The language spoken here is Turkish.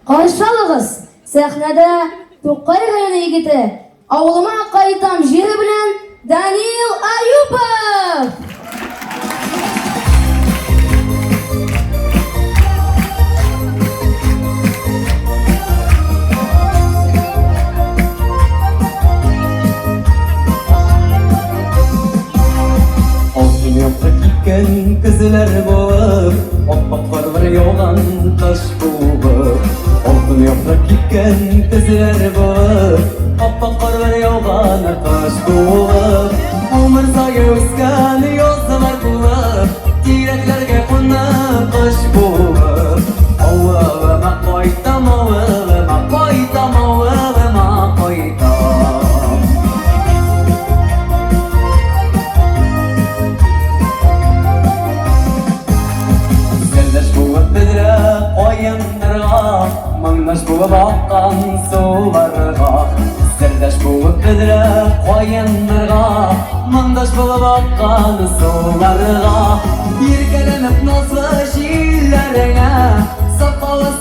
Karşısalığız. Sahnede Toqqay rayonu yigiti, avlıma qaytam jeri bilen Daniel Ayupov. Altın yaprak iken kızlar boğup Oppak var yoğan taş boğup Altın yaprak iken kızlar boğup Oppak var yoğan taş boğup Umur sayı üskan yolsalar boğup Tireklerge konna taş boğup Avvama koytam, avvama koytam, avvama koytam Oyunlarga, mangdaş buva bakkan sularga Serdaş buva kıdra oyunlarga, mangdaş buva bakkan sularga Bir kelenip nasıl şiirlerine Sapalı